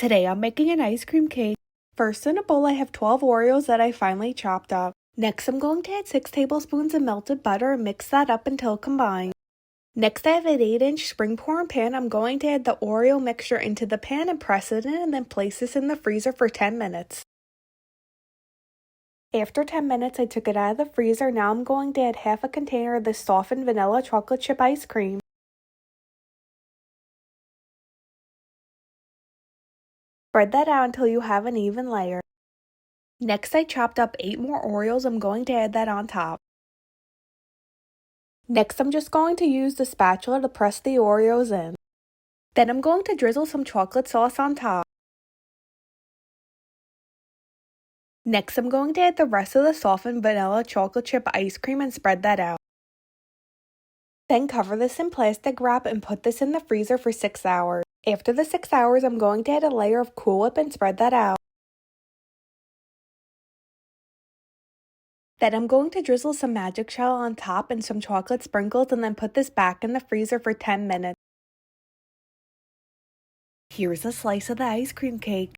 Today I'm making an ice cream cake. First in a bowl I have 12 Oreos that I finely chopped up. Next I'm going to add 6 tablespoons of melted butter and mix that up until combined. Next I have an 8-inch springform pan. I'm going to add the Oreo mixture into the pan and press it in and then place this in the freezer for 10 minutes. After 10 minutes I took it out of the freezer. Now I'm going to add half a container of this softened vanilla chocolate chip ice cream. Spread that out until you have an even layer. Next I chopped up 8 more Oreos. I'm going to add that on top. Next I'm just going to use the spatula to press the Oreos in. Then I'm going to drizzle some chocolate sauce on top. Next I'm going to add the rest of the softened vanilla chocolate chip ice cream and spread that out. Then cover this in plastic wrap and put this in the freezer for 6 hours. After the 6 hours, I'm going to add a layer of Cool Whip and spread that out. Then I'm going to drizzle some magic shell on top and some chocolate sprinkles and then put this back in the freezer for 10 minutes. Here's a slice of the ice cream cake.